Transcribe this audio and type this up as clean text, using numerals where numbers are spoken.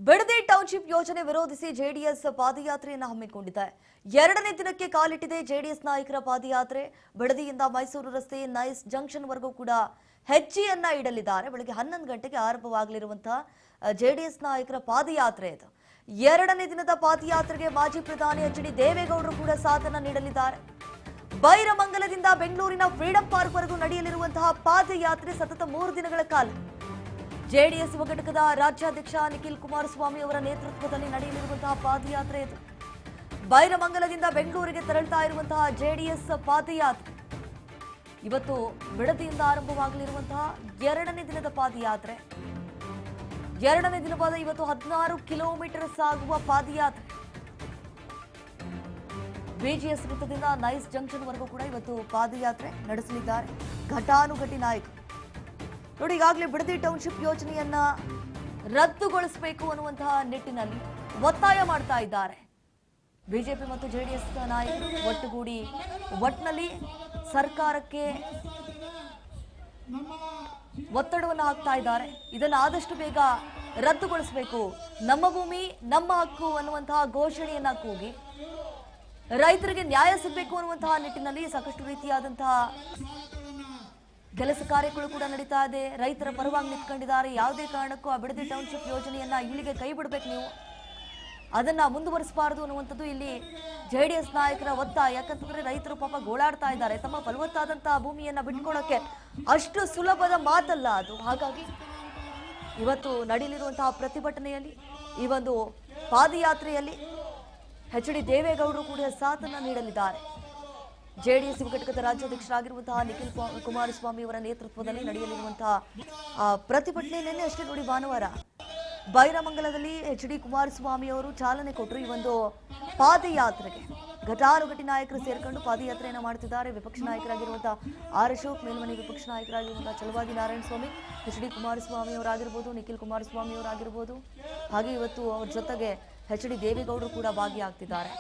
Bidadi township ಯೋಜನೆ ವಿರೋಧಿಸಿ JDS ಪಾದಯಾತ್ರೆಯನ್ನು ಹಮ್ಮಿಕೊಂಡಿದೆ. ಎರಡನೇ ದಿನಕ್ಕೆ ಕಾಲಿಟ್ಟಿದೆ ಜೆಡಿಎಸ್ ನಾಯಕರ ಪಾದಯಾತ್ರೆ. ಬಿಡದಿಯಿಂದ ಮೈಸೂರು ರಸ್ತೆ ನೈಸ್ ಜಂಕ್ಷನ್ ವರೆಗೂ ಕೂಡ ಹೆಜ್ಜೆಯನ್ನ ಇಡಲಿದ್ದಾರೆ. ಬೆಳಗ್ಗೆ 11 ಗಂಟೆಗೆ ಆರಂಭವಾಗಲಿರುವಂತಹ ಜೆಡಿಎಸ್ ನಾಯಕರ ಪಾದಯಾತ್ರೆ ಇದು. ಎರಡನೇ ದಿನದ ಪಾದಯಾತ್ರೆಗೆ ಮಾಜಿ ಪ್ರಧಾನಿ ಎಚ್.ಡಿ. ದೇವೇಗೌಡರು ಕೂಡ ಸಾಥನ್ನ ನೀಡಲಿದ್ದಾರೆ. ಬೈರಮಂಗಲದಿಂದ ಬೆಂಗಳೂರಿನ ಫ್ರೀಡಂ ಪಾರ್ಕ್ ವರೆಗೂ ನಡೆಯಲಿರುವಂತಹ ಪಾದಯಾತ್ರೆ ಸತತ 3 ದಿನಗಳ ಕಾಲ ಜೆಡಿಎಸ್ ಘಟಕದ ರಾಜ್ಯಾಧ್ಯಕ್ಷ ನಿಖಿಲ್ ಕುಮಾರಸ್ವಾಮಿ ಅವರ ನೇತೃತ್ವದಲ್ಲಿ ನಡೆಯಲಿರುವಂತಹ ಪಾದಯಾತ್ರೆ ಇದು. ಬೈರಮಂಗಲದಿಂದ ಬೆಂಗಳೂರಿಗೆ ತೆರಳುತ್ತಾ ಇರುವಂತಹ ಜೆಡಿಎಸ್ ಪಾದಯಾತ್ರೆ ಇವತ್ತು ಬಿಡದಿಯಿಂದ ಆರಂಭವಾಗಲಿರುವಂತಹ ಎರಡನೇ ದಿನದ ಪಾದಯಾತ್ರೆ. ಎರಡನೇ ದಿನವಾದ ಇವತ್ತು 16 ಕಿಲೋಮೀಟರ್ ಸಾಗುವ ಪಾದಯಾತ್ರೆ ಬಿಜಿಎಸ್ ವೃತ್ತದಿಂದ ನೈಸ್ ಜಂಕ್ಷನ್ ವರೆಗೂ ಕೂಡ ಇವತ್ತು ಪಾದಯಾತ್ರೆ ನಡೆಸಲಿದ್ದಾರೆ ಘಟಾನುಘಟಿ ನಾಯಕರು. ನೋಡಿ, ಈಗಾಗಲೇ ಬಿಡದಿ ಟೌನ್ಶಿಪ್ ಯೋಜನೆಯನ್ನ ರದ್ದುಗೊಳಿಸಬೇಕು ಅನ್ನುವಂತಹ ನಿಟ್ಟಿನಲ್ಲಿ ಒತ್ತಾಯ ಮಾಡ್ತಾ ಇದ್ದಾರೆ. ಬಿಜೆಪಿ ಮತ್ತು ಜೆಡಿಎಸ್ ನಾಯಕರು ಒಟ್ಟುಗೂಡಿ ಒಟ್ಟಿನಲ್ಲಿ ಸರ್ಕಾರಕ್ಕೆ ಒತ್ತಡವನ್ನು ಹಾಕ್ತಾ ಇದ್ದಾರೆ. ಇದನ್ನು ಆದಷ್ಟು ಬೇಗ ರದ್ದುಗೊಳಿಸಬೇಕು, ನಮ್ಮ ಭೂಮಿ ನಮ್ಮ ಹಕ್ಕು ಅನ್ನುವಂತಹ ಘೋಷಣೆಯನ್ನ ಕೂಗಿ ರೈತರಿಗೆ ನ್ಯಾಯ ಸಿಗಬೇಕು ಅನ್ನುವಂತಹ ನಿಟ್ಟಿನಲ್ಲಿ ಸಾಕಷ್ಟು ರೀತಿಯಾದಂತಹ ಕೆಲಸ ಕಾರ್ಯಗಳು ಕೂಡ ನಡೀತಾ ಇದೆ. ರೈತರ ಪರವಾಗಿ ನಿಂತ್ಕೊಂಡಿದ್ದಾರೆ. ಯಾವುದೇ ಕಾರಣಕ್ಕೂ ಆ ಬಿಡದಿ ಟೌನ್ಶಿಪ್ ಯೋಜನೆಯನ್ನ ಇಲ್ಲಿಗೆ ಕೈ ಬಿಡಬೇಕು, ನೀವು ಅದನ್ನ ಮುಂದುವರಿಸಬಾರದು ಅನ್ನುವಂಥದ್ದು ಇಲ್ಲಿ ಜೆಡಿಎಸ್ ನಾಯಕರ ಒತ್ತಾಯ. ಯಾಕಂತಂದ್ರೆ ರೈತರು ಪಾಪ ಗೋಳಾಡ್ತಾ ಇದ್ದಾರೆ. ತಮ್ಮ ಫಲವತ್ತಾದಂತಹ ಭೂಮಿಯನ್ನ ಬಿಟ್ಕೊಡಕ್ಕೆ ಅಷ್ಟು ಸುಲಭದ ಮಾತಲ್ಲ ಅದು. ಹಾಗಾಗಿ ಇವತ್ತು ನಡೆಯಲಿರುವಂತಹ ಪ್ರತಿಭಟನೆಯಲ್ಲಿ, ಈ ಒಂದು ಪಾದಯಾತ್ರೆಯಲ್ಲಿ ಎಚ್.ಡಿ. ದೇವೇಗೌಡರು ಕೂಡ ಸಾಥನ್ನ ನೀಡಲಿದ್ದಾರೆ. ಜೆಡಿಎಸ್ ಘಟಕದ ರಾಜ್ಯಾಧ್ಯಕ್ಷರಾಗಿರುವಂತಹ ನಿಖಿಲ್ ಕುಮಾರಸ್ವಾಮಿ ಅವರ ನೇತೃತ್ವದಲ್ಲಿ ನಡೆಯಲಿರುವಂತಹ ಪ್ರತಿಭಟನೆ ನಿನ್ನೆ ಅಷ್ಟೇ ನೋಡಿ, ಭಾನುವಾರ ಬೈರಮಂಗಲದಲ್ಲಿ ಎಚ್.ಡಿ. ಕುಮಾರಸ್ವಾಮಿ ಅವರು ಚಾಲನೆ ಕೊಟ್ಟರು. ಈ ಒಂದು ಪಾದಯಾತ್ರೆಗೆ ಘಟಾನುಘಟಿ ನಾಯಕರು ಸೇರ್ಕೊಂಡು ಪಾದಯಾತ್ರೆಯನ್ನು ಮಾಡ್ತಿದ್ದಾರೆ. ವಿಪಕ್ಷ ನಾಯಕರಾಗಿರುವಂತಹ ಆರ್ ಅಶೋಕ್, ಮೇಲ್ಮನೆ ವಿಪಕ್ಷ ನಾಯಕರಾಗಿರುವಂತಹ ಚಲವಾದಿ ನಾರಾಯಣಸ್ವಾಮಿ, ಎಚ್.ಡಿ. ಕುಮಾರಸ್ವಾಮಿ ಅವರಾಗಿರ್ಬೋದು, ನಿಖಿಲ್ ಕುಮಾರಸ್ವಾಮಿ ಅವರಾಗಿರ್ಬೋದು, ಹಾಗೆ ಇವತ್ತು ಅವ್ರ ಜೊತೆಗೆ ಎಚ್.ಡಿ. ದೇವೇಗೌಡರು ಕೂಡ ಭಾಗಿಯಾಗ್ತಿದ್ದಾರೆ.